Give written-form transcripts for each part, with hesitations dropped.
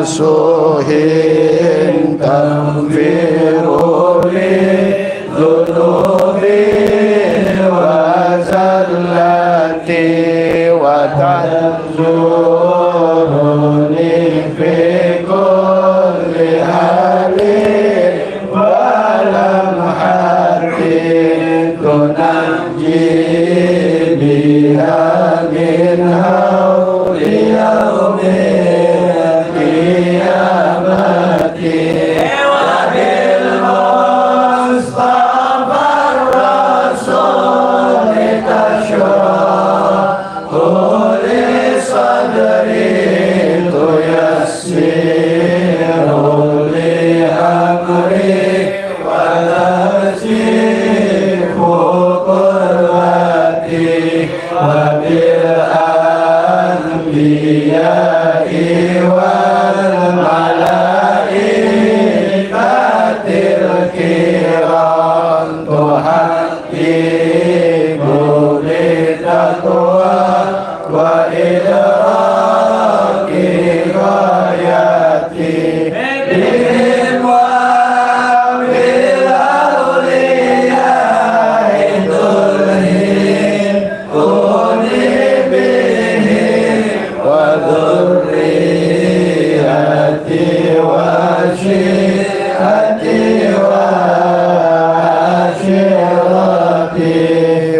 nasuhin tamfiruli dunubi wa zallati wa tanzuruni fi kulli halin walam hati tunajji biha min hawli yaumil qiyamati wa bil mustafa rasul tashrahu li sadri tuyassiru li amri wa nasifu qurwati wa bil anbiya'i wal malaikatil kiram tuhaqqiqu litaqwa wa idraki ghayati bihim wa bil awliya'i tulhim wa dhurriyyati wa syi'ati wa asyirati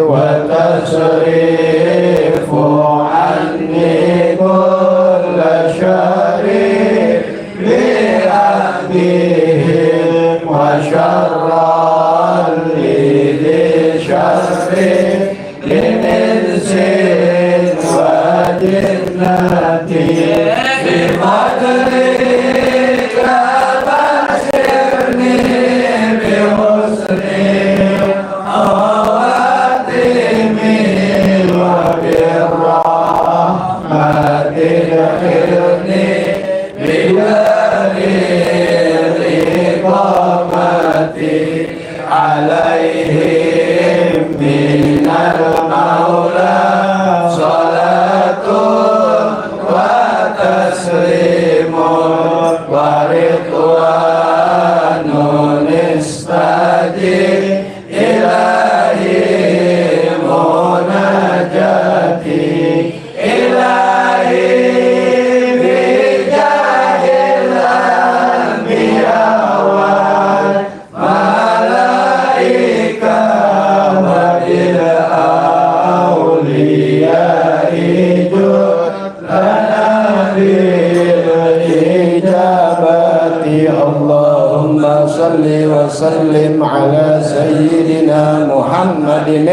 wa tasrifu anni kulla syarrin bi'ahdihim wa syarran li syarrin min wa jinnati bimadrika basirni bihusni awatimi wa birrahmati akhirni bidaril iqamati alaihim minal maula salatun wa taslimun wa ridwanun istajib ilahi munajati ilahi bijahil anbiya wal malaika wa bil awliya'i lana bil ijabati Allahumma salli wa sallim ala sayyidina Muhammadin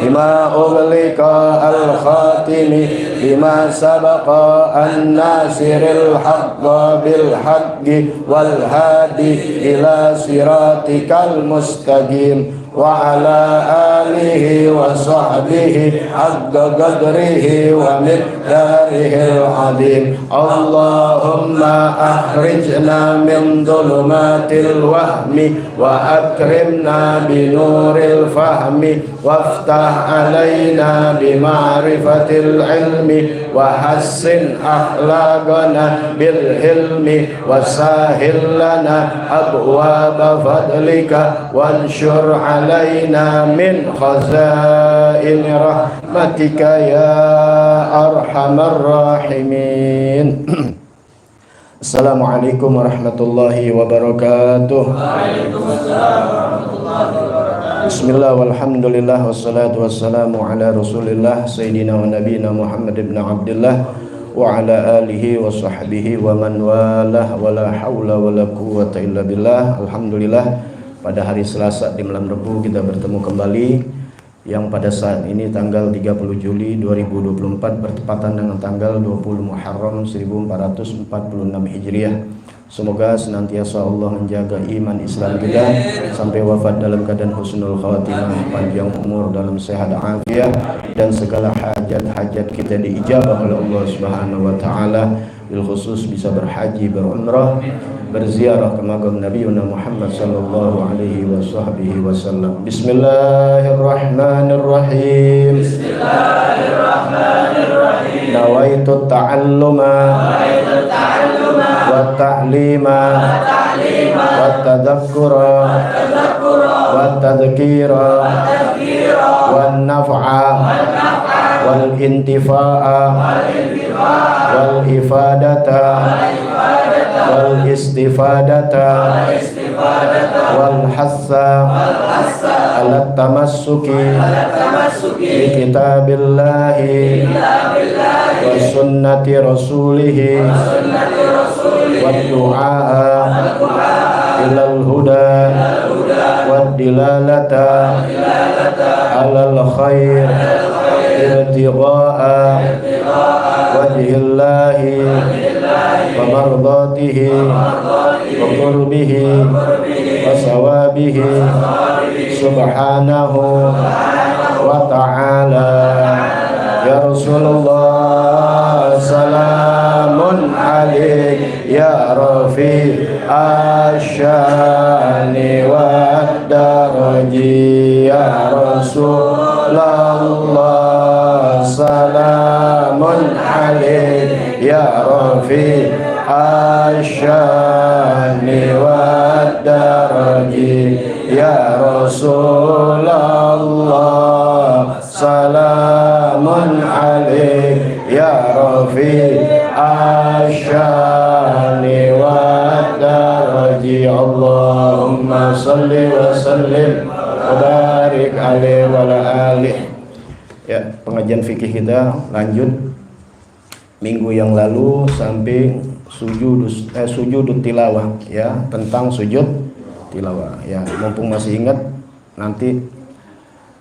bima ughliqa al-khatimi bima sabaqa an-nasiril haqqa bil haqqi wal hadi ila siratikal mustaqim wa ala alihi wa sahbihi haqqa qadrihi wa miqdarihil azim Allahumma akhrijna min dhulumatil wahmi wa akrimna binuril fahmi waftah alaina bima'rifatil ilmi wa hassin akhlaqana bil hilmi wa sahil lana abwaba fadlika wanshur alaina min khazain rahmatika ya arhamar rahimin. Assalamualaikum warahmatullahi wabarakatuh. Waalaikumsalam warahmatullahi wabarakatuh. Bismillah walhamdulillah wassalatu wassalamu ala rasulillah sayyidina wa nabiyina Muhammad ibn Abdullah wa ala alihi wa sahbihi wa man walah wa la hawla wa la quwwata illa billah. Alhamdulillah, pada hari Selasa di malam Rebu kita bertemu kembali, yang pada saat ini tanggal 30 Juli 2024 bertepatan dengan tanggal 20 Muharram 1446 Hijriah. Semoga senantiasa Allah menjaga iman Islam kita sampai wafat dalam keadaan husnul khatimah, panjang umur dalam sehat afiat, dan segala hajat-hajat kita diijabah oleh Allah Subhanahu wa taala, bil khusus bisa berhaji, berumrah, berziarah ke makam Nabi Muhammad sallallahu alaihi wasallam. Bismillahirrahmanirrahim. Bismillahirrahmanirrahim. nawaitu ta'alluma wa ta'lima wa tadhakkura wa tadhkira wa naf'a wal intifa'a wal ifadata wal istifadata wal hassa ala tamassuki bi kitabillahi wa sunnati rasulihi wa du'a ilal huda wa dilalata alal khair ibtigha'a wajhillahi wa mardatihi wa qurbihi wa sawabihi subhanahu wa ta'ala. Ya Rasulullah salamun alaik ya rafi asyani wa daraji ya Rasulullah salamun alaik ya rafi asyani wa daraji ya Rasulullah salamun alaik ya rafi asyani wa daraji. Allahumma salli wa sallim wa barik alaihi wa ala alihi. Ya, pengajian fikih kita lanjut. Minggu yang lalu sampai sujud tilawah ya, tentang sujud tilawah ya. Mumpung masih ingat, nanti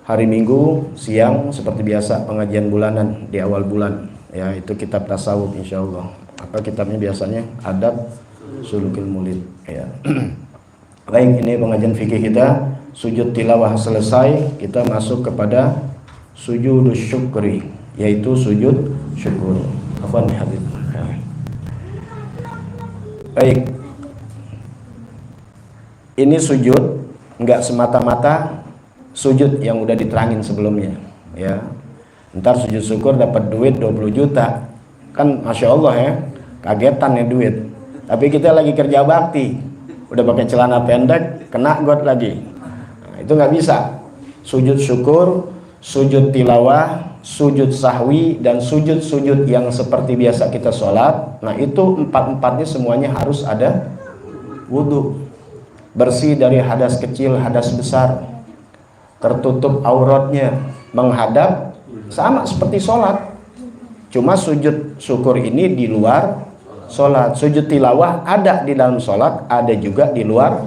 hari Minggu siang seperti biasa pengajian bulanan di awal bulan ya, itu kitab tasawuf insyaallah. Apa kitabnya biasanya? Adab Sulukil Mulid ya. Baik, ini pengajian fikih kita. Sujud tilawah selesai, kita masuk kepada sujud syukri, yaitu sujud syukur. Afwan Habib. Baik. Ini sujud enggak semata-mata sujud yang udah diterangin sebelumnya ya. Ntar sujud syukur dapat duit 20 juta. Kan Masya Allah ya, kagetan ya duit. Tapi kita lagi kerja bakti, udah pakai celana pendek, kena got lagi. Nah, itu nggak bisa. Sujud syukur, sujud tilawah, sujud sahwi, dan sujud-sujud yang seperti biasa kita sholat. Nah itu empat-empatnya semuanya harus ada wudhu, bersih dari hadas kecil, hadas besar, tertutup auratnya, menghadap, sama seperti sholat. Cuma sujud syukur ini di luar sholat. Sujud tilawah ada di dalam sholat, ada juga di luar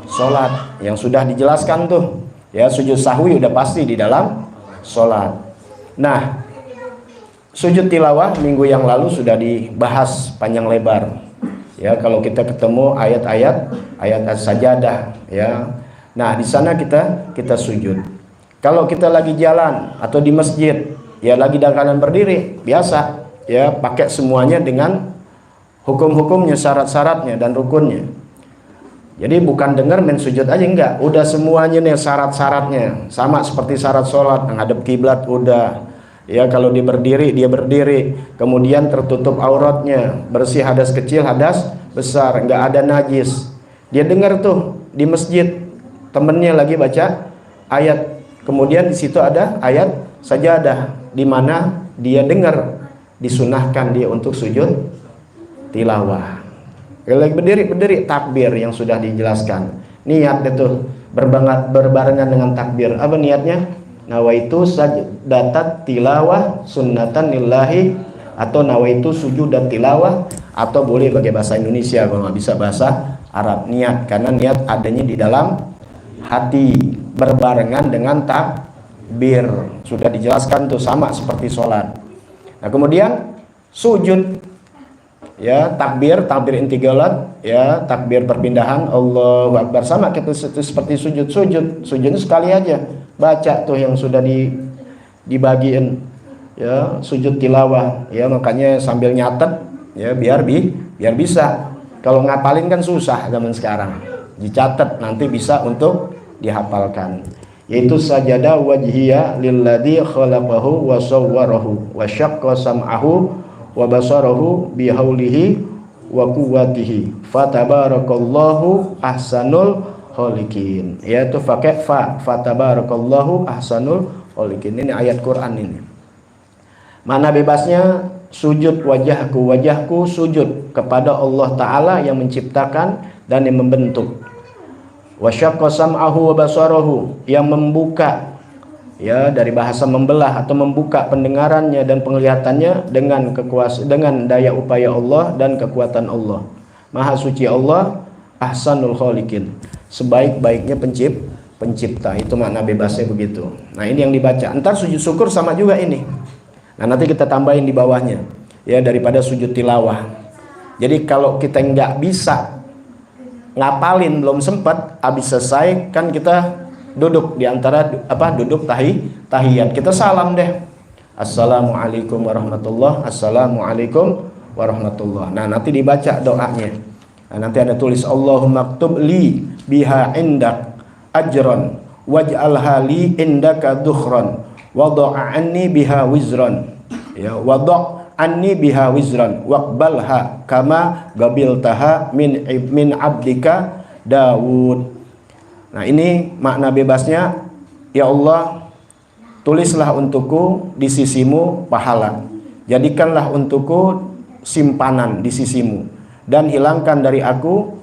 sholat, yang sudah dijelaskan tuh ya. Sujud sahwi udah pasti di dalam sholat. Nah, sujud tilawah minggu yang lalu sudah dibahas panjang lebar ya. Kalau kita ketemu ayat sajadah ya, nah di sana kita sujud. Kalau kita lagi jalan atau di masjid ya, lagi dalam keadaan berdiri biasa ya, pakai semuanya dengan hukum-hukumnya, syarat-syaratnya dan rukunnya. Jadi bukan dengar main sujud aja, enggak, udah semuanya nih syarat-syaratnya, sama seperti syarat sholat, menghadap kiblat udah ya. Kalau dia berdiri, kemudian tertutup auratnya, bersih hadas kecil, hadas besar, enggak ada najis. Dia dengar tuh di masjid temennya lagi baca ayat, kemudian di situ ada ayat sajadah, di mana dia dengar disunahkan dia untuk sujud tilawah. Kalau lagi berdiri takbir yang sudah dijelaskan. Niat itu berbarengan dengan takbir. Apa niatnya? Nawaitu sajdatat tilawah sunnatan lillahi, atau nawaitu sujudat tilawah, atau boleh pakai bahasa Indonesia kalau nggak bisa bahasa Arab. Niat, karena niat adanya di dalam hati, berbarengan dengan takbir. Sudah dijelaskan tuh, sama seperti sholat. Nah kemudian sujud ya, takbir intigalat ya, takbir perpindahan Allahu Akbar, sama kita seperti sujudnya sekali aja baca tuh yang sudah dibagiin ya, sujud tilawah ya. Makanya sambil nyatet ya, biar bisa. Kalau ngapalin kan susah zaman sekarang, dicatat nanti bisa untuk dihafalkan. Yaitu sajada wajhiya lilladzi khalaqahu wa sawwarahu wa syaqqa sam'ahu wa basarahu bihaulihi wa quwwatihi fatabarakallahu ahsanul khaliqin. Yaitu pakai fatabarakallahu ahsanul khaliqin. Ini ayat Quran ini. Mana bebasnya sujud wajahku sujud kepada Allah Ta'ala yang menciptakan dan yang membentuk. Wa syaqqa sam'ahu wa basarahu, yang membuka, ya, dari bahasa membelah atau membuka pendengarannya dan penglihatannya dengan dengan daya upaya Allah dan kekuatan Allah. Maha suci Allah, ahsanul khaliqin, sebaik-baiknya pencipta. Itu makna bebasnya begitu. Nah, ini yang dibaca. Entar sujud syukur sama juga ini. Nah, nanti kita tambahin di bawahnya, ya, daripada sujud tilawah. Jadi kalau kita nggak bisa ngapalin, belum sempat, habis selesai kan kita duduk di antara duduk tahiyat. Kita salam deh. Assalamualaikum warahmatullah. Assalamualaikum warahmatullah. Nah, nanti dibaca doanya. Nah, nanti ada tulis Allahumma ktub li biha indak ajran waj'alha li indaka dukhran wada' anni biha wizran. Ya, wada' anni biha wizran waqbalha kama gabiltaha min abdika Daud. Nah, ini makna bebasnya, ya Allah, tulislah untukku di sisimu pahala, jadikanlah untukku simpanan di sisimu, dan hilangkan dari aku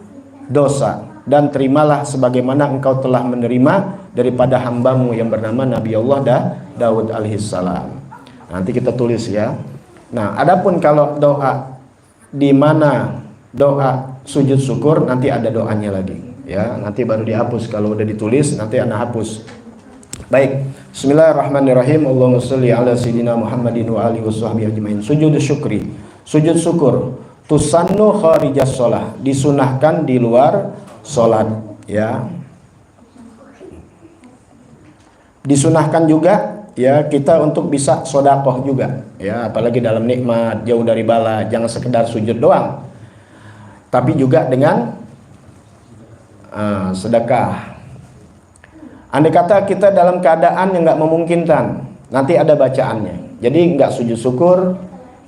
dosa, dan terimalah sebagaimana engkau telah menerima daripada hambamu yang bernama Nabi Allah Daud alaihissalam. Nanti kita tulis, ya. Nah, adapun kalau doa di mana doa sujud syukur, nanti ada doanya lagi, ya. Nanti baru dihapus, kalau udah ditulis nanti anak hapus. Baik, bismillahirrahmanirrahim. Allahumma sholli ala sayyidina Muhammadin wa alihi washabbihi ajmain. Sujud syukri, sujud syukur, tusannu kharijas shalah, disunahkan di luar salat, ya. Disunahkan juga, ya, kita untuk bisa sodakoh juga, ya, apalagi dalam nikmat, jauh dari bala. Jangan sekedar sujud doang, tapi juga dengan sedekah. Andai kata kita dalam keadaan yang nggak memungkinkan, nanti ada bacaannya. Jadi nggak sujud syukur,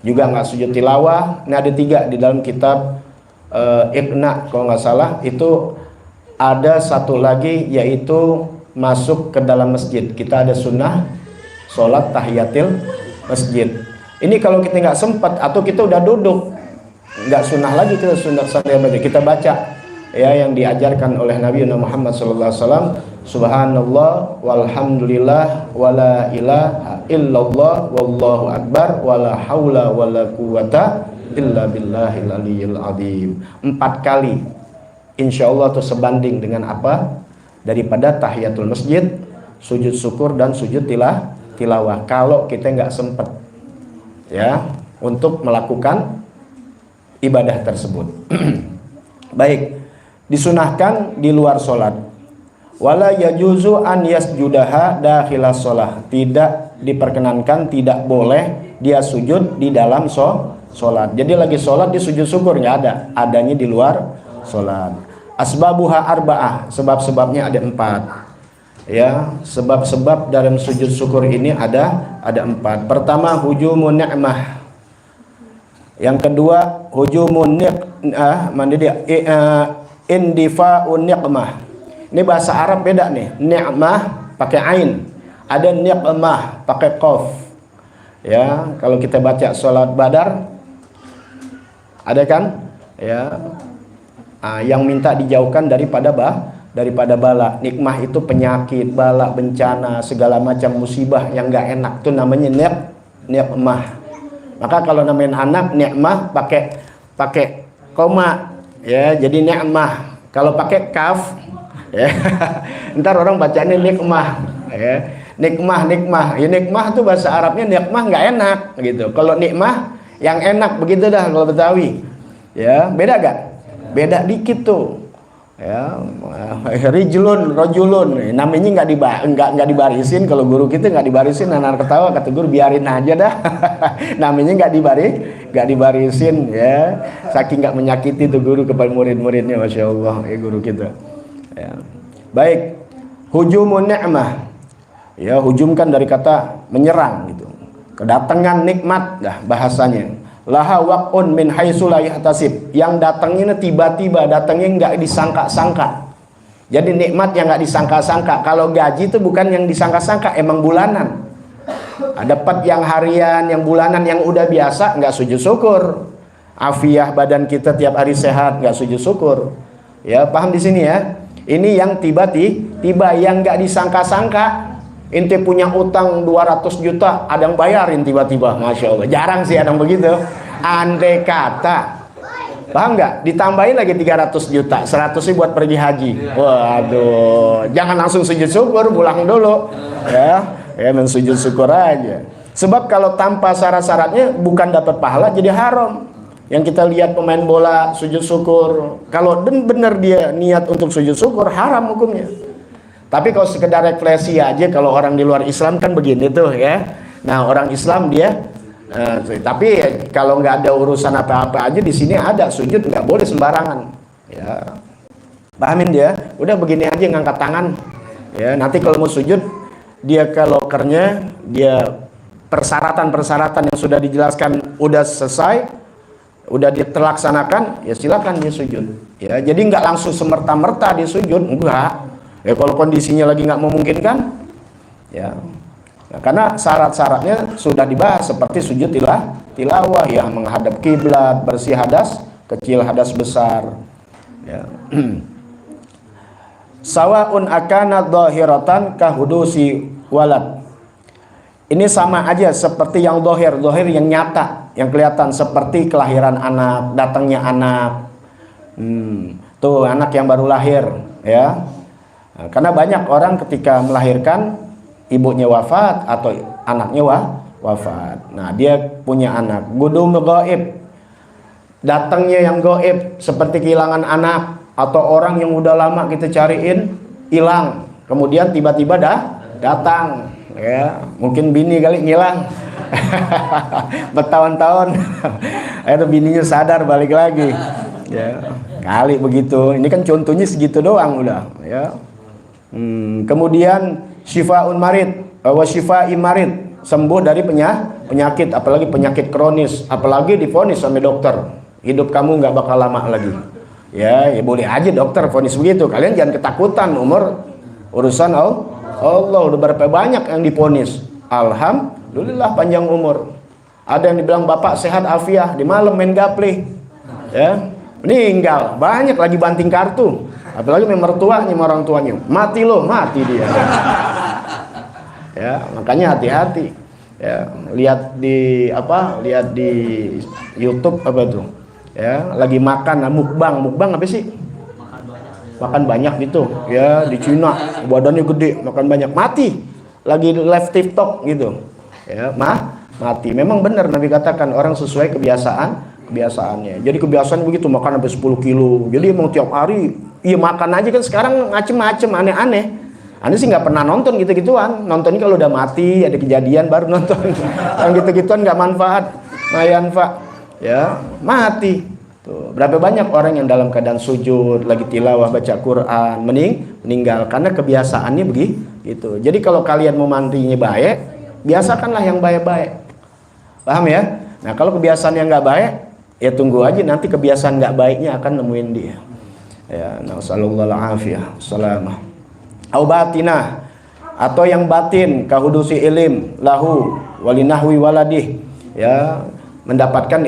juga nggak sujud tilawah. Ini ada 3 di dalam kitab Iqna, kalau nggak salah. Itu ada satu lagi, yaitu masuk ke dalam masjid. Kita ada sunnah sholat tahiyatil masjid. Ini kalau kita nggak sempat atau kita udah duduk, nggak sunnah lagi, kita sunnah saja, kita baca, ya, yang diajarkan oleh Nabi Muhammad SAW. Subhanallah walhamdulillah wala ilaha illallah wallahu akbar wala haula wala quwata illa billahil aliyyil azim. 4 kali, insya Allah itu sebanding dengan apa? Daripada tahiyatul masjid, sujud syukur, dan sujud tilawah. Kalau kita nggak sempat, ya, untuk melakukan ibadah tersebut. Baik, disunahkan di luar sholat. Wala yajuzu an yasjudaha dakhilas sholat. Tidak diperkenankan, tidak boleh dia sujud di dalam sholat. Jadi lagi sholat di sujud syukur, nggak ada, adanya di luar sholat. Asbabuha arba'ah, sebab-sebabnya ada 4. Ya, sebab-sebab dalam sujud syukur ini ada 4. Pertama, hujumun ni'mah. Yang kedua, hujumun indifa'un ni'mah. Ini bahasa Arab beda nih. Ni'mah pakai ain, ada ni'mah pakai qaf. Ya, kalau kita baca sholat Badar, ada kan? Ya, yang minta dijauhkan daripada bala. Nikmah itu penyakit, bala, bencana, segala macam musibah yang gak enak, itu namanya nikmah. Maka kalau namanya anak, nikmah pakai koma, ya, jadi nikmah. Kalau pakai kaf, ya, ntar orang bacanya nikmah, ya. Nikmah. Ya, nikmah itu bahasa Arabnya nikmah nggak enak gitu. Kalau nikmah yang enak, begitu dah kalau Betawi. Ya, beda gak? Beda dikit tuh, ya. Rojulun, namanya nggak dibarisin. Kalau guru kita nggak dibarisin, anak ketawa, kata guru biarin aja dah. Namanya nggak dibarisin, ya. Saking nggak menyakiti tuh guru kepada murid-muridnya, masya Allah, ya, guru kita. Ya. Baik, hujumun ni'mah, ya, hujum kan dari kata menyerang gitu, kedatangan nikmat, dah bahasanya. laha waqun min haitsu la yahtasib, yang datangnya tiba-tiba, datangnya nggak disangka-sangka. Jadi nikmat yang nggak disangka-sangka. Kalau gaji itu bukan yang disangka-sangka, emang bulanan. Dapat yang harian, yang bulanan, yang udah biasa nggak sujud syukur. Afiah badan kita tiap hari sehat, nggak sujud syukur. Ya, paham di sini ya. Ini yang tiba-tiba, yang nggak disangka-sangka. Inti punya utang 200 juta, ada yang bayarin tiba-tiba, Masya Allah. Jarang sih ada yang begitu. Andai kata, paham nggak? Ditambahin lagi 300 juta, 100 buat pergi haji. Waduh, jangan langsung sujud syukur, pulang dulu. Ya mensujud syukur aja. Sebab kalau tanpa syarat-syaratnya bukan dapat pahala, jadi haram. Yang kita lihat pemain bola sujud syukur, kalau benar dia niat untuk sujud syukur, haram hukumnya. Tapi kalau sekedar refleksi aja, kalau orang di luar Islam kan begini tuh ya. Nah orang Islam dia, tapi kalau nggak ada urusan apa-apa aja di sini ada sujud, nggak boleh sembarangan. Ya, pahamin dia. Udah begini aja ngangkat tangan. Ya, nanti kalau mau sujud, dia kalau kernya dia persyaratan-persyaratan yang sudah dijelaskan udah selesai, udah terlaksanakan, ya silakan dia sujud. Ya, jadi nggak langsung semerta-merta dia sujud, enggak. Ya kalau kondisinya lagi nggak memungkinkan, ya. Nah, karena syarat-syaratnya sudah dibahas seperti sujud tilawah, ya menghadap kiblat, bersih hadas kecil, hadas besar. Ya. Sawaun akana dhahiratan kahudusi walad. Ini sama aja seperti yang dohir yang nyata, yang kelihatan seperti kelahiran anak, datangnya anak. Tuh anak yang baru lahir, ya. Nah, karena banyak orang ketika melahirkan ibunya wafat atau anaknya wafat. Nah, dia punya anak. Gudum gaib. Datangnya yang gaib seperti kehilangan anak atau orang yang udah lama kita cariin hilang. Kemudian tiba-tiba datang. Ya, mungkin bini kali ngilang. Bertahun-tahun. Akhirnya bininya sadar balik lagi. Ya, kali begitu. Ini kan contohnya segitu doang udah, ya. Kemudian syifaun marid wa syifai marid, sembuh dari penyakit, apalagi penyakit kronis, apalagi divonis sama dokter hidup kamu nggak bakal lama lagi. Ya boleh aja dokter vonis begitu, kalian jangan ketakutan, umur urusan Allah. Udah berapa banyak yang divonis, alhamdulillah panjang umur. Ada yang dibilang bapak sehat afiah, di malam main gaple, ya meninggal. Banyak lagi banting kartu, apalagi mertuanya sama orang tuanya, mati dia. Ya makanya hati-hati. Ya lihat di YouTube apa tuh, ya lagi makan mukbang apa sih, makan banyak gitu ya, di Cina badannya gede, makan banyak, mati. Lagi live TikTok gitu ya, mati. Memang benar Nabi katakan orang sesuai kebiasaannya. Jadi kebiasaan begitu, makan sampai 10 kilo. Jadi emang tiap hari iya makan aja. Kan sekarang macem-macem aneh-aneh. Anda sih nggak pernah nonton gitu-gituan. Nontonnya kalau udah mati, ada kejadian baru nonton. Yang gitu-gituan nggak manfaat, ya mati. Tuh, berapa banyak orang yang dalam keadaan sujud, lagi tilawah baca Quran, meninggal karena kebiasaannya begitu. Jadi kalau kalian mau mandinya baik, biasakanlah yang baik-baik. Paham ya? Nah kalau kebiasaan yang nggak baik, ya tunggu aja nanti kebiasaan nggak baiknya akan nemuin dia. Ya, nasallallahu alaihi wasallam. Au batinah, atau yang batin, kahudusi ilim lahu walinahwi waladih, ya mendapatkan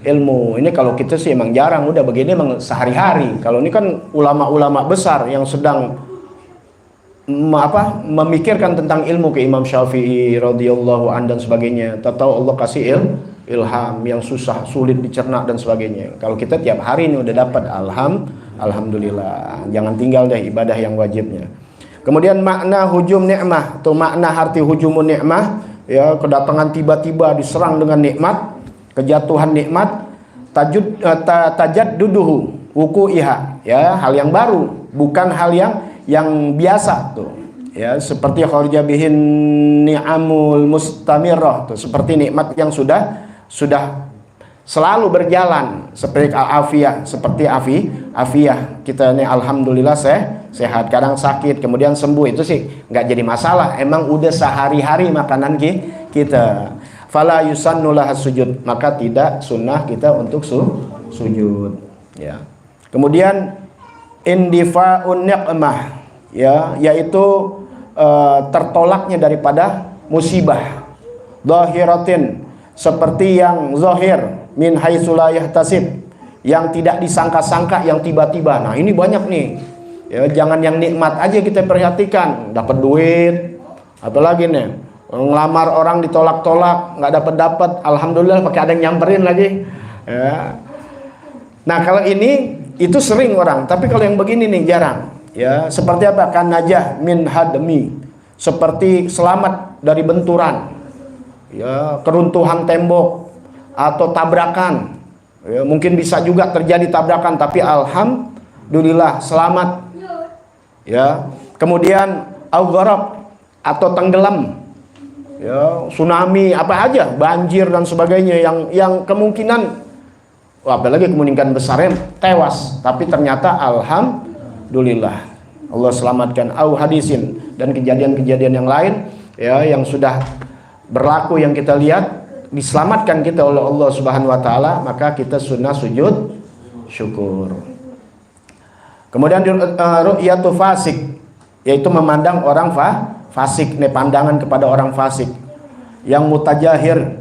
ilmu. Ini kalau kita sih emang jarang, udah begini emang sehari-hari. Kalau ini kan ulama-ulama besar yang sedang memikirkan tentang ilmu, ke Imam Syafi'i radhiyallahu an dan sebagainya. Tahu Allah kasih ilham yang sulit dicerna dan sebagainya. Kalau kita tiap hari ini udah dapat alhamdulillah. Jangan tinggal deh ibadah yang wajibnya. Kemudian makna hujum nikmah, atau makna arti hujumun nikmah, ya kedatangan tiba-tiba diserang dengan nikmat, kejatuhan nikmat, tajadduduhu wuku'iha, ya hal yang baru, bukan hal yang biasa tuh. Ya seperti kharija bihin ni'amul mustamirrah tuh, seperti nikmat yang sudah selalu berjalan, seperti al-afiyah, seperti afiyah kita ini alhamdulillah sehat, kadang sakit kemudian sembuh, itu sih nggak jadi masalah, emang udah sehari-hari makanan kita. fala yusannu laha sujud, maka tidak sunnah kita untuk sujud, ya. Kemudian indifa'un niqmah, ya, yaitu tertolaknya daripada musibah, zahiratin, seperti yang zahir, min haitsu la yahtasib, yang tidak disangka-sangka, yang tiba-tiba. Nah, ini banyak nih. Ya, jangan yang nikmat aja kita perhatikan, dapat duit, apalagi nih, ngelamar orang ditolak-tolak, nggak dapat, alhamdulillah pakai ada yang nyamperin lagi. Ya. Nah, kalau ini itu sering orang, tapi kalau yang begini nih jarang. Ya, seperti apa? Kan najah min hadmi, seperti selamat dari benturan, ya, keruntuhan tembok atau tabrakan. Ya, mungkin bisa juga terjadi tabrakan, tapi alhamdulillah selamat. Ya, kemudian al-gharaq atau tenggelam, ya, tsunami, apa aja, banjir dan sebagainya, yang kemungkinan, apalagi kemungkinan besarnya tewas, tapi ternyata alhamdulillah Allah selamatkan. Au hadisin, dan kejadian-kejadian yang lain, ya, yang sudah berlaku, yang kita lihat, diselamatkan kita oleh Allah Subhanahu wa taala, maka kita sunnah sujud syukur. Kemudian ru'yatu fasik, yaitu memandang orang fasik, nih, pandangan kepada orang fasik yang mutajahir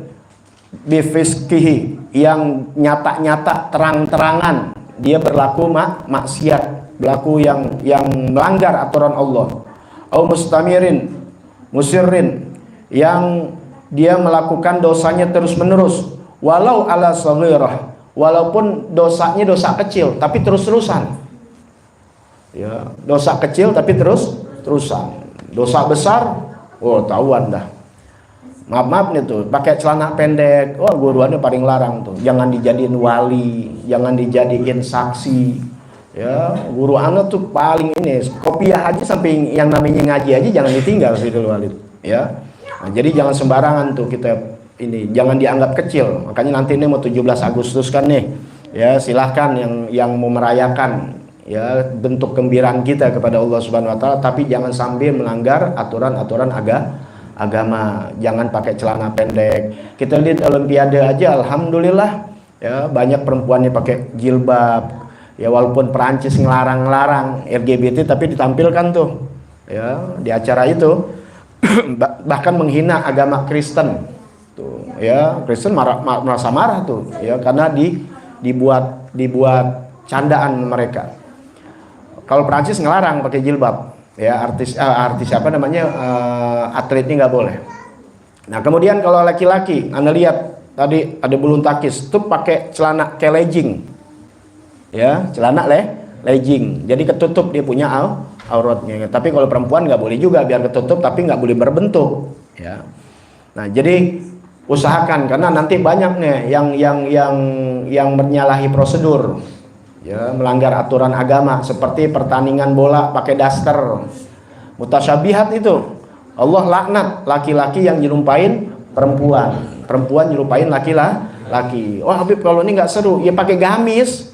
bifiskihi, yang nyata-nyata terang-terangan dia berlaku maksiat, berlaku yang melanggar aturan Allah. Au mustamirin musirrin, yang dia melakukan dosanya terus-menerus, walau ala saghirah, walaupun dosanya dosa kecil tapi terus-terusan. Ya, dosa kecil tapi terus-terusan. Dosa besar, oh tahuan dah. Maaf nih tuh, pakai celana pendek, oh guruannya paling larang tuh. Jangan dijadiin wali, jangan dijadiin saksi. Ya, guru anak tuh paling ini, kopiah aja sampai yang namanya ngaji aja jangan ditinggal sih dulu Walid. Ya. Nah, jadi jangan sembarangan tuh kita ini, jangan dianggap kecil. Makanya nanti ini mau 17 Agustus kan nih. Ya, silahkan yang mau merayakan, ya, bentuk gembiraan kita kepada Allah Subhanahu wa taala, tapi jangan sambil melanggar aturan-aturan agama. Jangan pakai celana pendek. Kita lihat olimpiade aja alhamdulillah, ya, banyak perempuannya pakai jilbab. Ya, walaupun Perancis ngelarang LGBT, tapi ditampilkan tuh, ya, di acara itu. Bahkan menghina agama Kristen tuh, ya, Kristen merasa marah tuh, ya, karena dibuat candaan mereka. Kalau Prancis ngelarang pakai jilbab, ya, artis apa namanya, atletnya nggak boleh. Nah, kemudian kalau laki-laki, Anda lihat tadi ada bulu tangkis tuh pakai celana legging, ya, celana legging, jadi ketutup dia punya auratnya. Tapi kalau perempuan nggak boleh juga, biar ketutup tapi nggak boleh berbentuk, ya. Nah, jadi usahakan, karena nanti banyak nih yang menyalahi prosedur, ya, melanggar aturan agama, seperti pertandingan bola pakai daster, mutasyabihat itu. Allah laknat laki-laki yang nyerumpain perempuan nyerumpain laki-laki. Wah, Habib, kalau ini nggak seru, ya pakai gamis.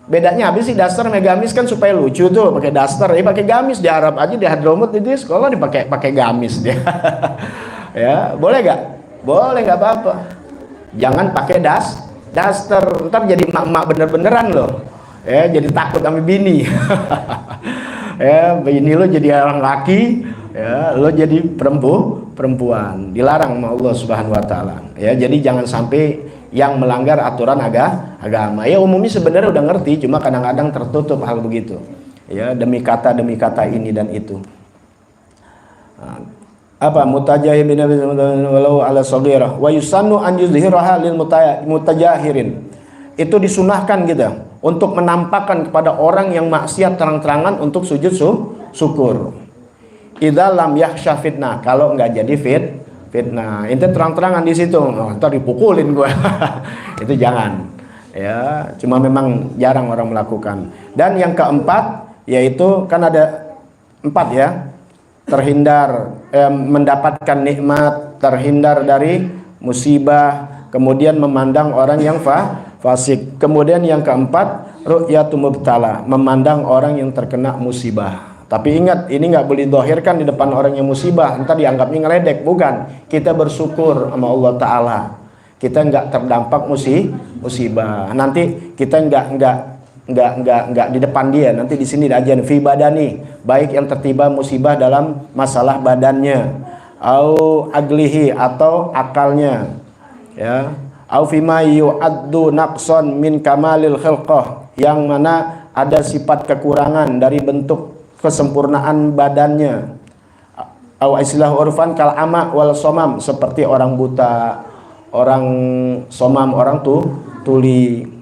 Bedanya habis sih, daster sama gamis kan supaya lucu tuh, pakai daster, ya pakai gamis. Di Arab aja, di Hadramut itu sekolah dipakai gamis dia. Ya, boleh nggak? Boleh, nggak apa-apa. Jangan pakai daster, ntar jadi emak-emak bener-beneran loh. Ya, jadi takut sama bini. Ya, bini lo jadi orang laki, ya, lo jadi perempuan. Dilarang sama Allah Subhanahu wa taala. Ya, jadi jangan sampai yang melanggar aturan agama. Ya, umumnya sebenarnya udah ngerti, cuma kadang-kadang tertutup hal begitu. Ya, demi kata ini dan itu. Nah, apa mutajahibin walau ala saghirah wa yusannu an yuzhiraha lil mutajahirin. Itu disunahkan gitu untuk menampakkan kepada orang yang maksiat terang-terangan untuk sujud syukur. Idza lam yakhsha fitnah, kalau enggak jadi fitnah. Itu terang-terangan di situ, ntar dipukulin gua. Itu jangan. Ya, cuma memang jarang orang melakukan. Dan yang keempat, yaitu kan ada 4 ya. Terhindar, mendapatkan nikmat, terhindar dari musibah, kemudian memandang orang yang fasik. Kemudian yang keempat, ru'yatu mubtala, memandang orang yang terkena musibah. Tapi ingat, ini nggak boleh dohirkan di depan orang yang musibah, entar dianggapnya ngeledek. Bukan, kita bersyukur sama Allah Ta'ala, kita nggak terdampak musibah. Nanti kita nggak di depan dia, nanti di sini aja fi badani, baik yang tertimpa musibah dalam masalah badannya, au aglihi atau akalnya, ya, au fima yu'addu naqson min kamalil khilqah, yang mana ada sifat kekurangan dari bentuk kesempurnaan badannya, au islah urfan kal ama wal somam, seperti orang buta, orang somam, orang tuli.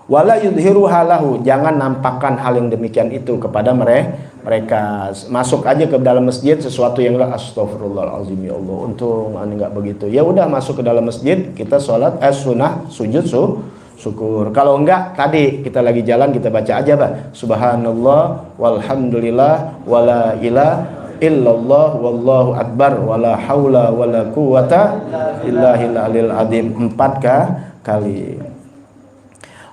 Wala yudhiru halahu, jangan nampakkan hal yang demikian itu kepada mereka. Masuk aja ke dalam masjid sesuatu yang astagfirullahalazim, ya Allah, untung aneh nggak begitu. Ya udah, masuk ke dalam masjid, kita sholat sunnah sujud syukur. Kalau enggak, tadi kita lagi jalan, kita baca aja, Pak, subhanallah walhamdulillah wala ilaha illallah wallahu akbar wala haula wala quwata illa billahil azim 4 kali.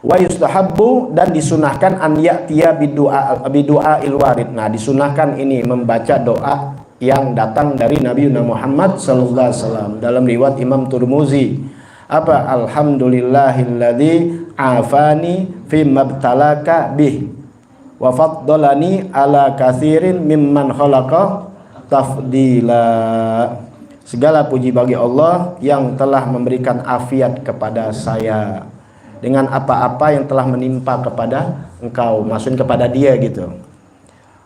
Wa yustahabbu, dan disunahkan an ya'tiya bidu'a ilwarid. Nah, disunahkan ini membaca doa yang datang dari Nabi Muhammad sallallahu alaihi wasallam dalam riwayat Imam Turmuzi. Apa? Alhamdulillahilladzi afani fi mabtalaka bih wa faddalani ala katsirin mimman khalaqa tafdila. Segala puji bagi Allah yang telah memberikan afiat kepada saya dengan apa-apa yang telah menimpa kepada engkau, maksudnya kepada dia gitu.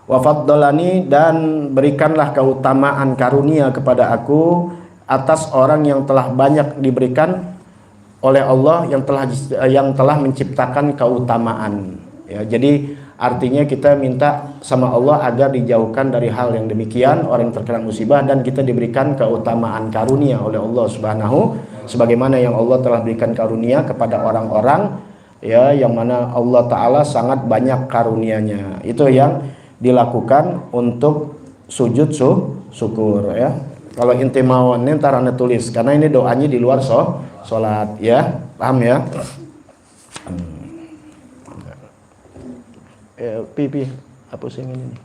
Wa faddalani, dan berikanlah keutamaan karunia kepada aku atas orang yang telah banyak diberikan oleh Allah, yang telah menciptakan keutamaan. Ya, jadi artinya kita minta sama Allah agar dijauhkan dari hal yang demikian, orang yang terkena musibah, dan kita diberikan keutamaan karunia oleh Allah Subhanahu, sebagaimana yang Allah telah berikan karunia kepada orang-orang, ya, yang mana Allah Ta'ala sangat banyak karunianya. Itu yang dilakukan untuk sujud syukur, ya. Kalau inti mau ini ntar anda tulis, karena ini doanya di luar sholat, ya, paham ya? Pipi apa sih ini?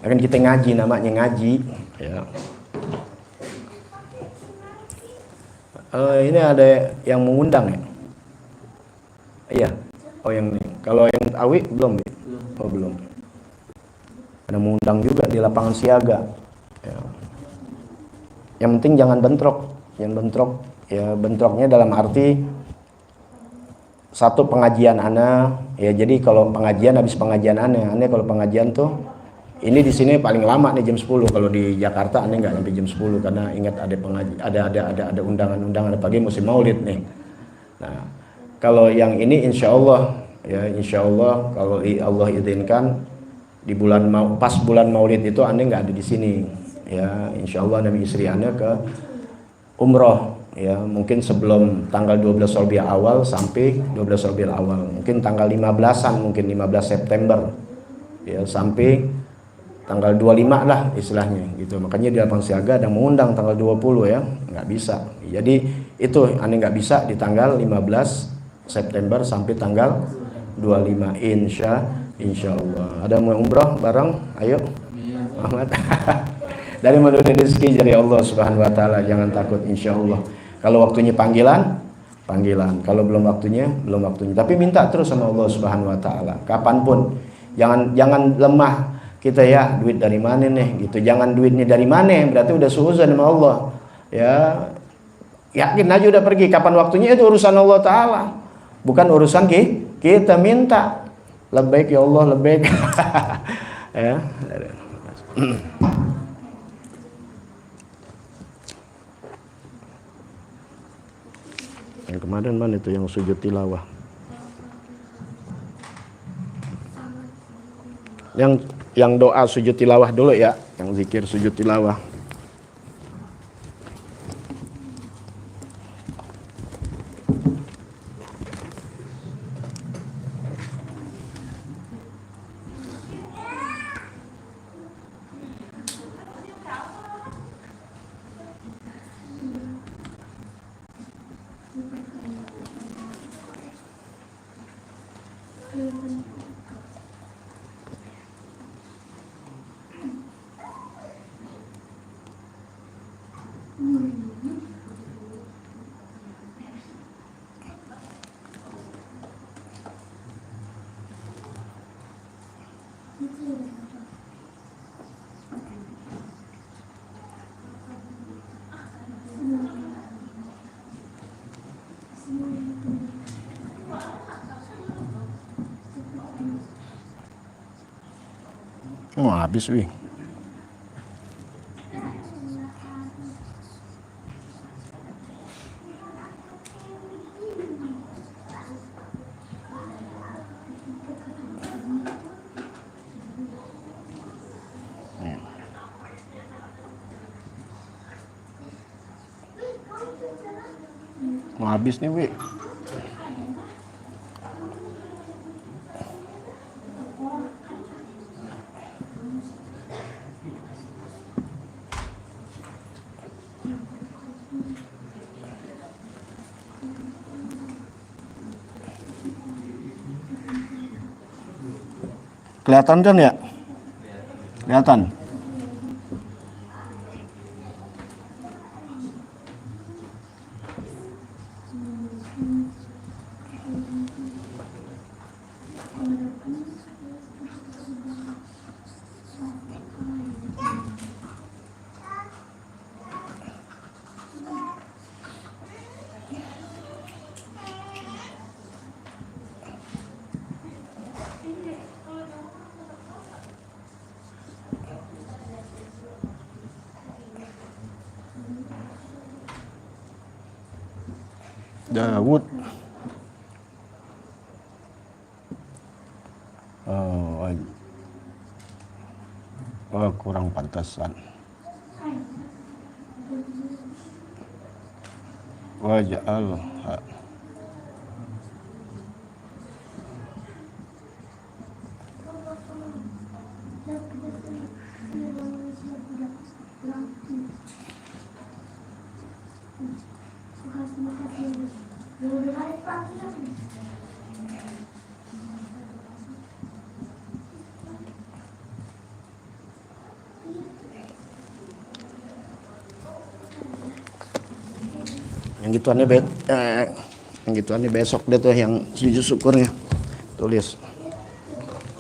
Akan kita ngaji, namanya ngaji, ya. Ini ada yang mengundang ya? Iya. Oh, yang ini. Kalau yang Awi belum? Oh, belum. Ada mengundang juga di lapangan siaga. Ya. Yang penting jangan bentrok. Ya, bentroknya dalam arti satu pengajian ana. Ya, jadi kalau pengajian, habis pengajian aneh kalau pengajian tuh ini di sini paling lama nih jam 10. Kalau di Jakarta aneh nggak sampai jam 10, karena ingat ada undangan pagi musim maulid nih. Nah, kalau yang ini insya Allah kalau Allah izinkan di pas bulan maulid itu aneh nggak ada di sini. Ya, insya Allah Nabi istri aneh ke umroh. Ya, mungkin sebelum tanggal 12 Rabiul Awal sampai 12 Rabiul Awal, mungkin tanggal 15-an, mungkin 15 September. Ya, sampai tanggal 25 lah istilahnya gitu. Makanya di lapangan siaga ada mengundang tanggal 20 ya, nggak bisa. Jadi itu aneh nggak bisa di tanggal 15 September sampai tanggal 25 insya Allah. Ada mau umroh bareng? Ayo Ahmad. Dari menurut rezeki dari Allah Subhanahu wa taala, jangan takut insya Allah. Kalau waktunya panggilan, kalau belum waktunya. Tapi minta terus sama Allah Subhanahu wa taala kapanpun. Jangan lemah kita, ya, duit dari mana nih gitu. Jangan duitnya dari mana, berarti udah suuzon sama Allah. Ya, yakin aja udah pergi, kapan waktunya itu urusan Allah taala. Bukan urusan kita minta. Labbaik ya Allah, labbaik. Ya. Yang kemarin mana itu yang sujud tilawah? Yang doa sujud tilawah dulu ya, yang zikir sujud tilawah. Oh, habis wih. Mau habis nih, Wi. Kelihatan kan ya? Kelihatan. Daud. Oh, kurang pantasan. Waj'al yang gituannya besok deh tuh yang sujud syukurnya tulis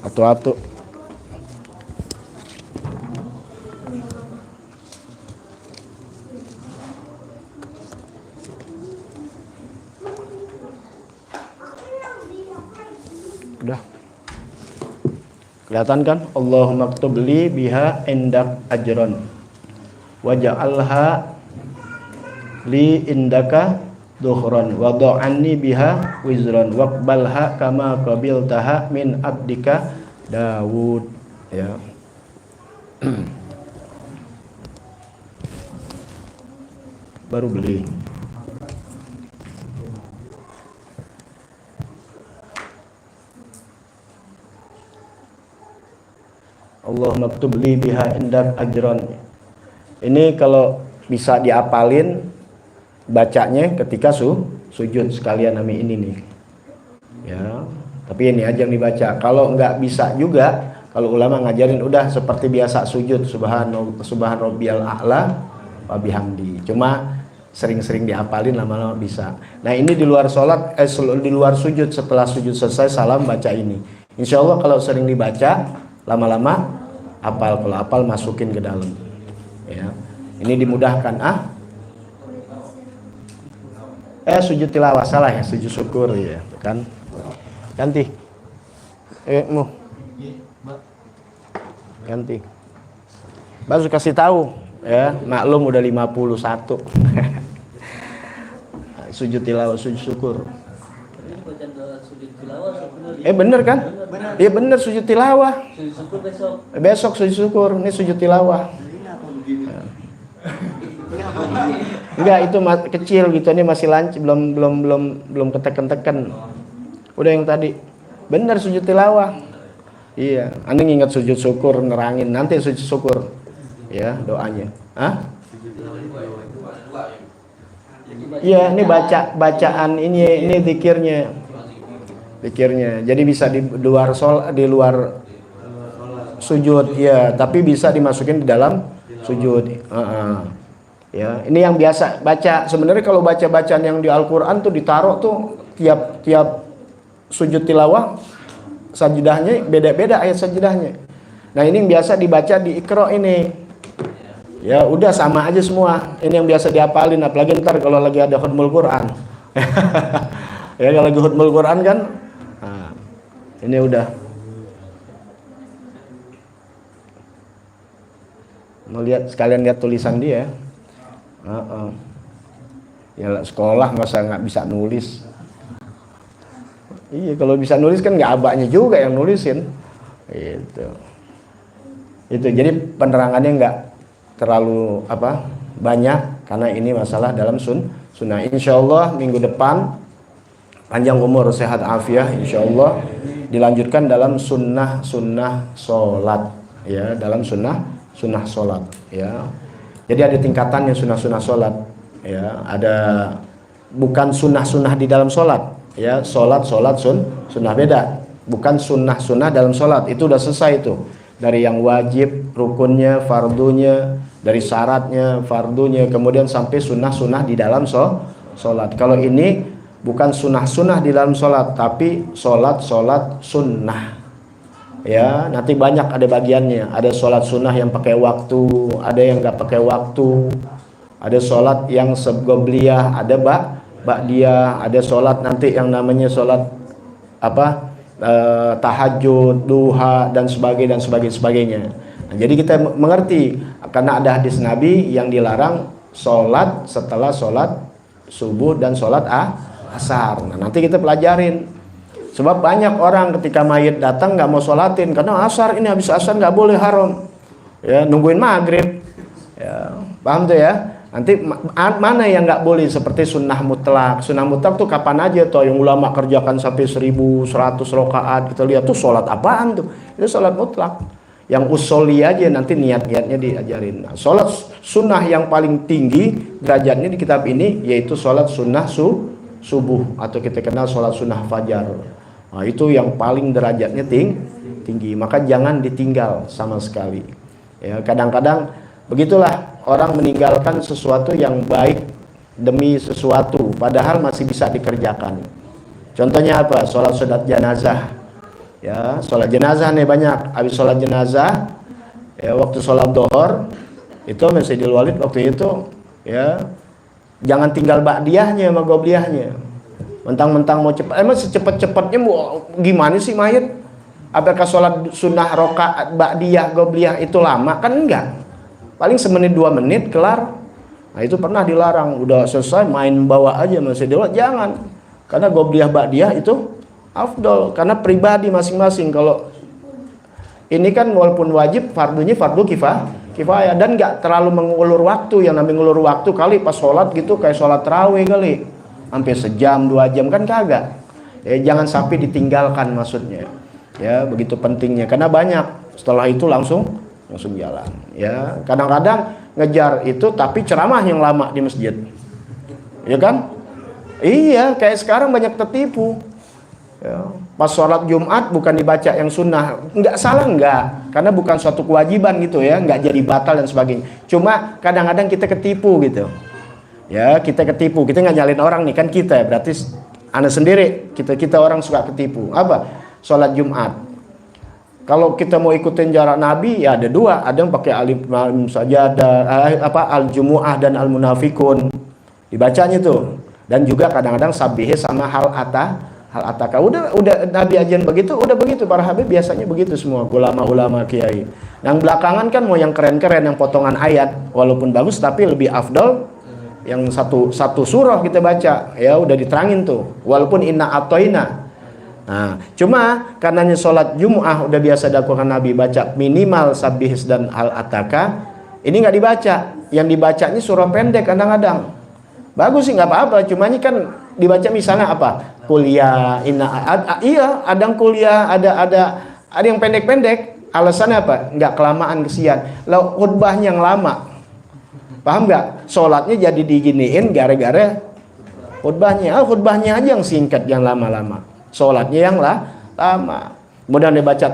atu-atu. Udah kelihatan kan? Allahumma ktub li biha indak ajron waja'alha li indaka dukhran wa da'anni biha wizran waqbalha kama qabiltaha min abdika Daud, ya. Baru beli. Allahumma ktub li biha indak ajran. Ini kalau bisa diapalin bacanya ketika sujud sekalian nami ini nih, ya. Tapi ini aja yang dibaca. Kalau nggak bisa juga, kalau ulama ngajarin udah seperti biasa sujud subhan rabbiyal a'la wa bihamdi. Cuma sering-sering diapalin lama-lama bisa. Nah ini di luar sholat, di luar sujud, setelah sujud selesai salam baca ini. Insya Allah kalau sering dibaca lama-lama apal, kalau apal masukin ke dalam, ya. Ini dimudahkan sujud tilawah salah ya, sujud syukur ya kan. Ganti ganti baru kasih tahu ya, maklum udah 51. Sujud tilawah, sujud syukur. Bener kan? Iya bener, sujud tilawah. Besok sujud syukur, ini sujud tilawah. Enggak, itu kecil gitu, ini masih lancar, belum ketekan-tekan. Udah yang tadi. Bener sujud tilawah. Iya, Anda ingat sujud syukur, nerangin nanti sujud syukur. Ya, doanya. Iya, ini bacaan ini zikirnya. Zikirnya. Jadi bisa di luar sujud, ya, tapi bisa dimasukin di dalam sujud. Ya, ini yang biasa baca. Sebenarnya kalau baca-bacaan yang di Al-Qur'an tuh ditaruh tuh tiap sujud tilawah sajidahnya beda-beda ayat sajidahnya. Nah ini yang biasa dibaca di Iqra ini. Ya udah sama aja semua. Ini yang biasa dihafalin, apalagi ntar kalau lagi ada khutbul Quran. Ya kalau lagi khutbul Quran kan, nah, ini udah. Mau lihat sekalian lihat tulisan dia. Ya sekolah masa nggak bisa nulis. Iya kalau bisa nulis kan nggak abaknya juga yang nulisin. Itu jadi penerangannya nggak terlalu banyak karena ini masalah dalam sunnah. Insyaallah minggu depan panjang umur sehat afiah insyaallah dilanjutkan dalam sunnah sholat ya, dalam sunnah sholat ya. Jadi ada tingkatannya sunnah sholat ya, ada bukan sunnah di dalam sholat ya, sholat sunnah beda, bukan sunnah dalam sholat itu udah selesai itu. Dari yang wajib, rukunnya, fardunya, dari syaratnya, fardunya, kemudian sampai sunnah di dalam sholat. Kalau ini bukan sunnah di dalam sholat, tapi sholat sunnah. Ya, nanti banyak ada bagiannya. Ada sholat sunnah yang pakai waktu, ada yang nggak pakai waktu. Ada sholat yang qobliyah, ada ba'diyah, ada sholat nanti yang namanya sholat tahajud, duha dan sebagainya. Nah, jadi kita mengerti karena ada hadis Nabi yang dilarang sholat setelah sholat subuh dan sholat asar. Nah, nanti kita pelajarin. Sebab banyak orang ketika mayit datang nggak mau sholatin karena asar, ini habis asar nggak boleh, haram. Ya nungguin maghrib. Ya, paham tuh ya? Nanti mana yang nggak boleh seperti sunnah mutlak. Sunnah mutlak tuh kapan aja tuh yang ulama kerjakan sampai 1100 rakaat. Kita lihat tuh sholat apaan tuh? Itu sholat mutlak. Yang usoli aja nanti niat-niatnya diajarin. Nah, sholat sunnah yang paling tinggi derajatnya di kitab ini yaitu sholat sunnah subuh atau kita kenal sholat sunnah fajar. Nah, itu yang paling derajatnya tinggi. Maka jangan ditinggal sama sekali. Ya, kadang-kadang begitulah orang meninggalkan sesuatu yang baik demi sesuatu padahal masih bisa dikerjakan. Contohnya apa? Sholat jenazah. Ya, sholat jenazah nih banyak. Habis sholat jenazah, ya waktu sholat dohor itu Masjidil Walid waktu itu, ya jangan tinggal ba'diyahnya sama qobliyahnya. Mentang-mentang mau cepat, emang secepat-cepatnya mau gimana sih mayit? Apakah sholat sunnah rakaat ba'diyah qobliyah itu lama? Kan enggak. Paling semenit 2 menit kelar. Nah itu pernah dilarang. Udah selesai main bawa aja Masjidil Walid, jangan. Karena qobliyah ba'diyah itu afdol karena pribadi masing-masing. Kalau ini kan walaupun wajib, fardunya fardu kifayah dan nggak terlalu mengulur waktu. Yang namanya ngulur waktu kali pas sholat gitu kayak sholat tarawih kali sampai sejam 2 jam kan kagak. Ya, jangan sampai ditinggalkan maksudnya. Ya begitu pentingnya karena banyak setelah itu langsung jalan. Ya kadang-kadang ngejar itu tapi ceramah yang lama di masjid. Ya kan? Iya kayak sekarang banyak tertipu. Ya, pas sholat Jumat bukan dibaca yang sunnah, nggak salah nggak, karena bukan suatu kewajiban gitu ya, nggak jadi batal dan sebagainya. Cuma kadang-kadang kita ketipu gitu, ya kita ketipu, kita nggak nyalin orang nih kan kita, berarti anda sendiri, kita orang suka ketipu. Apa? Sholat Jumat. Kalau kita mau ikutin jarak Nabi ya ada 2, ada yang pakai alif lam sajadah, al-jumu'ah dan al-munafikun, dibacanya tuh, dan juga kadang-kadang sabihe sama hal ataka udah Nabi ajian begitu, udah begitu para habib biasanya begitu semua ulama-ulama kiai. Yang belakangan kan mau yang keren-keren yang potongan ayat walaupun bagus tapi lebih afdol yang satu surah kita baca ya udah diterangin tuh walaupun inna atoina. Nah cuma karenanya sholat Jumu'ah udah biasa dilakukan Nabi baca minimal sabihis dan al ataka, ini nggak dibaca, yang dibacanya surah pendek kadang-kadang bagus sih nggak apa-apa, cuma ini kan dibaca misalnya apa kuliah iya ada yang kuliah ada yang pendek-pendek, alasannya apa? Nggak kelamaan kesian. Lalu khutbahnya yang lama, paham nggak? Sholatnya jadi diginiin gara-gara khutbahnya aja yang singkat, yang lama-lama. Sholatnya yang lama. Kemudian dia baca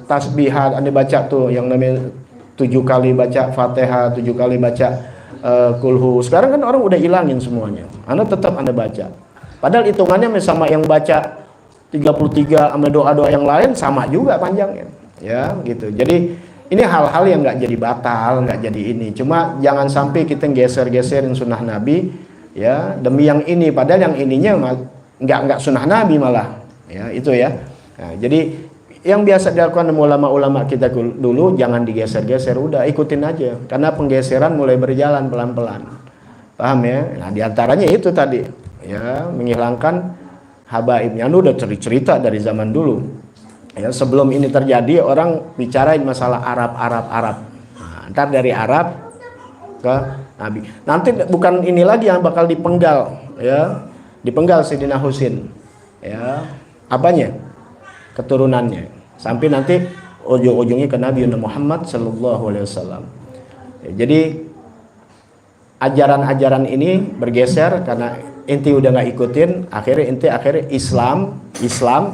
tasbihat, dia baca tuh yang namanya 7 kali baca Fatihah, 7 kali baca kulhu. Sekarang kan orang udah hilangin semuanya. Anda tetap Anda baca. Padahal hitungannya sama yang baca 33 sama doa-doa yang lain sama juga panjangnya. ya gitu. Jadi ini hal-hal yang nggak jadi batal, nggak jadi ini. Cuma jangan sampai kita geser-geserin sunnah Nabi, ya demi yang ini. Padahal yang ininya nggak sunnah Nabi malah, ya itu ya. Nah, jadi yang biasa dilakukan ulama-ulama kita dulu jangan digeser-geser, udah ikutin aja. Karena penggeseran mulai berjalan pelan-pelan, paham ya? Nah diantaranya itu tadi, ya menghilangkan habaibnya. Udah cerita dari zaman dulu. Ya, sebelum ini terjadi orang bicarain masalah Arab. Nah, ntar dari Arab ke Nabi. Nanti bukan ini lagi yang bakal dipenggal, ya, dipenggal Sayyidina Husain, ya, apanya? Keturunannya. Sampai nanti ujung-ujungnya ke Nabi Muhammad Sallallahu Alaihi Wasallam. Ya, jadi ajaran-ajaran ini bergeser karena inti udah nggak ikutin, akhirnya Islam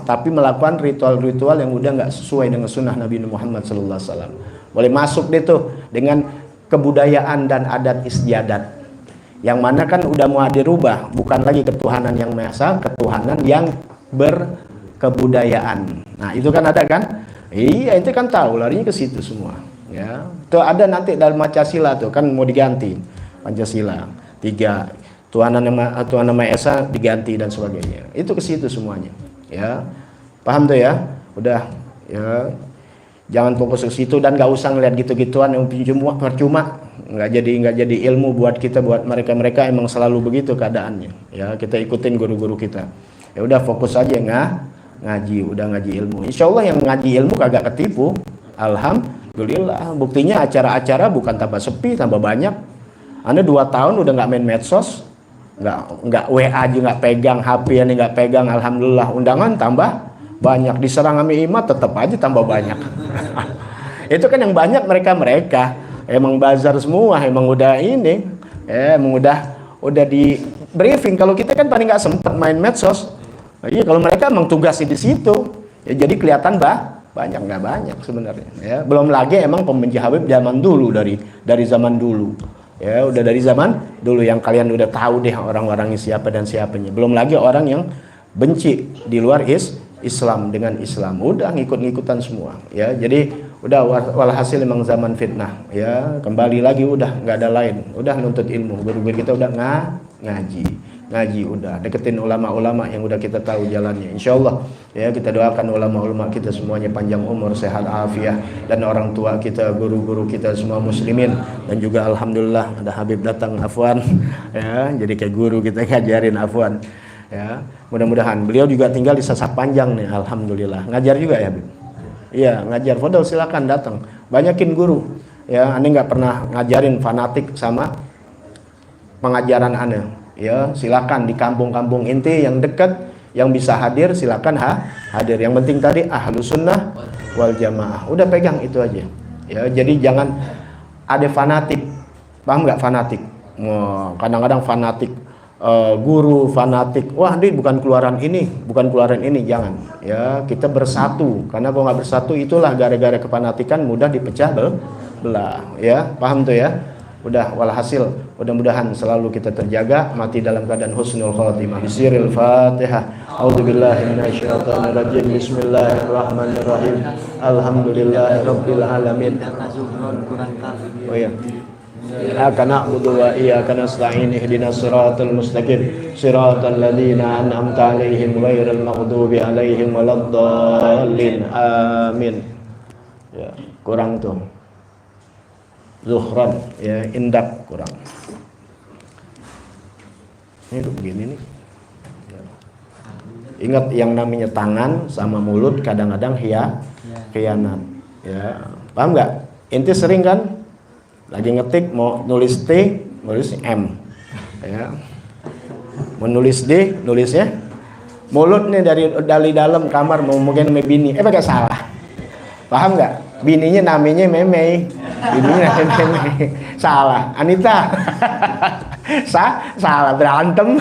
tapi melakukan ritual-ritual yang udah nggak sesuai dengan sunnah Nabi Muhammad Sallallahu Alaihi Wasallam. Boleh masuk deh tuh dengan kebudayaan dan adat istiadat, yang mana kan udah mau dirubah, bukan lagi ketuhanan yang maha esa, ketuhanan yang berkebudayaan. Nah itu kan ada kan? Iya itu kan tahu larinya ke situ semua. Ya, tuh ada nanti dalam Pancasila tuh kan mau diganti Pancasila 3. Tuhan Nama Esa diganti dan sebagainya. Itu ke situ semuanya. Ya. Paham tuh ya? Udah ya. Jangan fokus ke situ dan gak usah ngeliat gitu-gituan yang percuma. Nggak jadi ilmu buat kita, buat mereka emang selalu begitu keadaannya. Ya, kita ikutin guru-guru kita. Ya udah fokus aja ngaji, udah ngaji ilmu. Insya Allah yang ngaji ilmu kagak ketipu. Alhamdulillah. Buktinya acara-acara bukan tambah sepi, tambah banyak. Anda 2 tahun udah nggak main medsos, nggak WA aja nggak pegang, HP ini nggak pegang, alhamdulillah. Undangan tambah banyak, diserang sama imat tetap aja tambah banyak. Itu kan yang banyak mereka emang bazar semua, emang udah ini, emang udah di briefing. Kalau kita kan paling nggak sempat main medsos. Iya, kalau mereka emang tugasnya di situ, ya jadi kelihatan banyak nggak banyak sebenarnya. Ya, belum lagi emang pembenci Habib zaman dulu dari zaman dulu. Ya udah dari zaman dulu yang kalian udah tahu deh orang-orangnya siapa dan siapanya. Belum lagi orang yang benci di luar Islam dengan Islam, udah ngikut-ngikutan semua. Ya jadi udah walhasil emang zaman fitnah. Ya kembali lagi udah nggak ada lain, udah nuntut ilmu. Guru-guru kita udah ngaji udah deketin ulama-ulama yang udah kita tahu jalannya. Insyaallah ya kita doakan ulama-ulama kita semuanya panjang umur, sehat afiah, dan orang tua kita, guru-guru kita semua muslimin, dan juga alhamdulillah ada Habib datang Afwan ya, jadi kayak guru kita ngajarin Afwan ya. Mudah-mudahan beliau juga tinggal di Sasak Panjang nih, alhamdulillah. Ngajar juga ya Habib? Iya ngajar. Fadol silakan datang, banyakin guru ya. Anda nggak pernah ngajarin fanatik sama pengajaran Anda. Ya, silakan di kampung-kampung inti yang dekat yang bisa hadir silakan hadir. Yang penting tadi ahlus sunnah wal jamaah. Udah pegang itu aja. Ya, jadi jangan ada fanatik. Paham nggak fanatik? Kadang-kadang fanatik guru, fanatik. Wah, ini bukan keluaran ini, jangan. Ya, kita bersatu. Karena kalau nggak bersatu itulah gara-gara kefanatikan mudah dipecah belah. Ya, paham tuh ya? Udah walhasil mudah-mudahan selalu kita terjaga mati dalam keadaan husnul khatimah. Bisiril Fatihah. A'udzubillahi minasyaitonir rajim. Bismillahirrahmanirrahim. Alhamdulillahirabbil alamin. Oh ya. Iyyaka na'budu wa iyyaka nasta'in. Ihdinas siratal mustaqim. Siratal ladzina an'amta 'alaihim ghairil maghdubi 'alaihim waladdallin. Amin. Ya, kurang tuh. Zuhran ya, indak kurang. Ini begini nih. Ingat yang namanya tangan sama mulut kadang-kadang khianat. Ya, paham nggak? Inti sering kan lagi ngetik mau nulis T, nulis M. Ya. Menulis D, nulisnya mulut nih dari dalam kamar mau mungkin bini. Pakai salah. Paham nggak? Bininya namanya Meme. Salah, Anita. Salah berantem.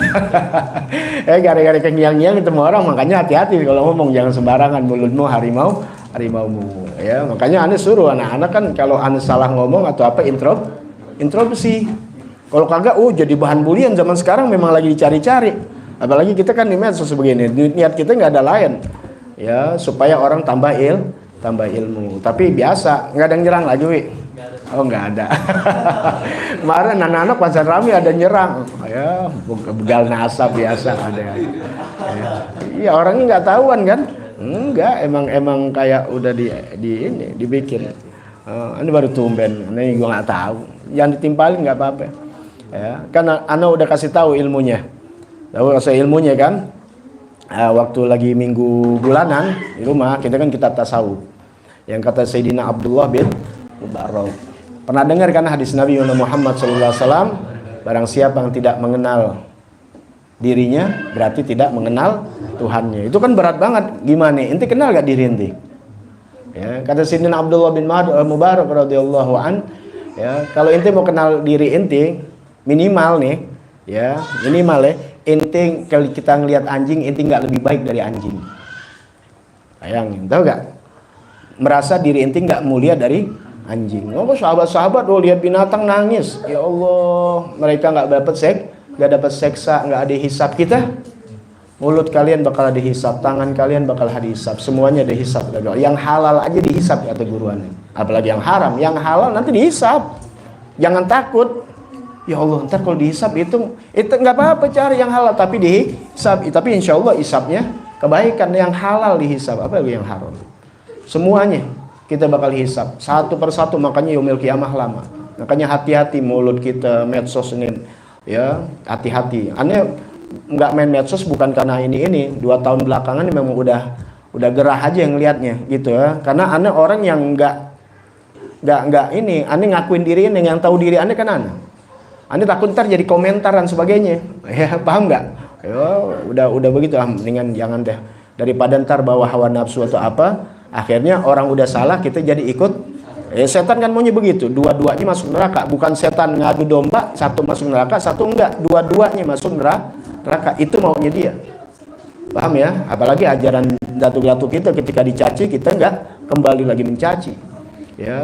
Gara-gara kengiang-ngiang ketemu orang, makanya hati-hati kalau ngomong, jangan sembarangan, mulutmu harimaumu. Ya, makanya Anda suruh anak-anak kan kalau Anda salah ngomong atau apa introspeksi. Kalau kagak, jadi bahan bulian zaman sekarang memang lagi dicari-cari. Apalagi kita kan di medsos begini, niat kita nggak ada lain. Ya, supaya orang tambah tambah ilmu. Tapi biasa, nggak ada yang nyerang lagi, Wi. Oh, nggak ada. Kemarin anak-anak pasar Rami ada nyerang, ya begal nasab biasa ada. Iya, orangnya nggak tahuan kan? Enggak, emang kayak udah ini dibikin. Ini baru tumben, ini gue nggak tahu. Yang ditimpalin nggak apa-apa. Ya, karena anak udah kasih tahu ilmunya. Tahu rasa ilmunya kan? Waktu lagi minggu bulanan di rumah kita kan kitab tasawuf. Yang kata Sayyidina Abdullah bin Mubarak. Pernah dengar kan hadis Nabi Muhammad SAW? Barang siapa yang tidak mengenal dirinya berarti tidak mengenal Tuhannya. Itu kan berat banget. Gimana? Ente kenal gak diri ente? Ya, kata Sayyidina Abdullah bin Mubarak radhiyallahu an, ya, kalau ente mau kenal diri ente, minimal nih, ya, minimal ya, ente kalau kita ngelihat anjing, ente nggak lebih baik dari anjing. Bayangin, tahu gak? Merasa diri ente nggak mulia dari anjing. Oh, sahabat-sahabat, lihat binatang nangis. Ya Allah, mereka nggak dapat seksa, nggak ada hisab. Kita, mulut kalian bakal dihisab, tangan kalian bakal dihisab, semuanya dihisab. Yang halal aja dihisab kata guruannya. Apalagi yang haram, yang halal nanti dihisab. Jangan takut. Ya Allah, ntar kalau dihisab itu nggak apa-apa, cari yang halal tapi dihisab. Tapi insya Allah hisabnya kebaikan. Yang halal dihisab, apalagi yang haram. Semuanya kita bakal hisab satu persatu, makanya yaumil kiamah lama. Makanya hati-hati mulut kita, medsos ini, ya hati-hati. Aneh nggak main medsos bukan karena ini 2 tahun belakangan ini memang udah gerah aja yang liatnya gitu ya. Karena aneh orang yang nggak ini, aneh ngakuin diri ini, yang tahu diri aneh kan aneh takut ntar jadi komentar dan sebagainya, ya paham nggak? Ya udah begitu, mendingan jangan deh, daripada ntar bawa hawa nafsu atau apa, akhirnya orang udah salah kita jadi ikut. Setan kan maunya begitu, dua-duanya masuk neraka. Bukan setan ngadu domba, satu masuk neraka, satu enggak, dua-duanya masuk neraka. Itu maunya dia, paham ya? Apalagi ajaran datu-datu kita, ketika dicaci kita enggak kembali lagi mencaci, ya.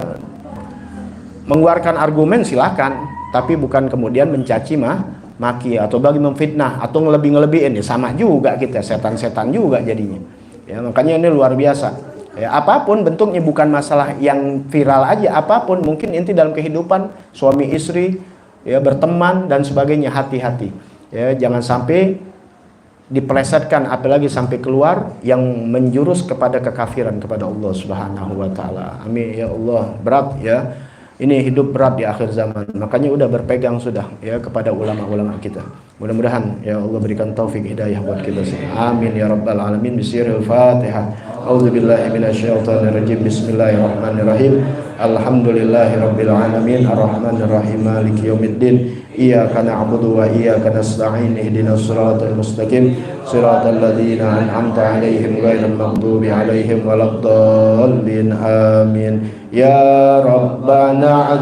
Mengeluarkan argumen silakan, tapi bukan kemudian mencaci maki atau bagi memfitnah atau ngelebihin. Sama juga kita, setan-setan juga jadinya. Ya, makanya ini luar biasa. Ya, apapun bentuknya, bukan masalah yang viral aja, apapun mungkin inti dalam kehidupan suami istri, ya berteman dan sebagainya, hati-hati. Ya, jangan sampai dipelesetkan, apalagi sampai keluar yang menjurus kepada kekafiran kepada Allah Subhanahu wa taala. Amin ya Allah. Berat ya. Ini hidup berat di akhir zaman. Makanya udah berpegang sudah ya kepada ulama-ulama kita. Mudah-mudahan ya Allah berikan taufik hidayah buat kita semua. Amin ya rabbal alamin. Bismillahil Fatihah. A'udzubillahi minasyaitonirrajim. Bismillahirrahmanirrahim. Alhamdulillahirabbil alamin. Arrahmanirrahim. Maliki yaumiddin. Iyyaka na'budu wa iyyaka nasta'in. Ihdinas siratal mustaqim. Siratal ladzina an'amta 'alaihim ghairil maghdubi 'alaihim waladdallin. Amin. Ya Rabbana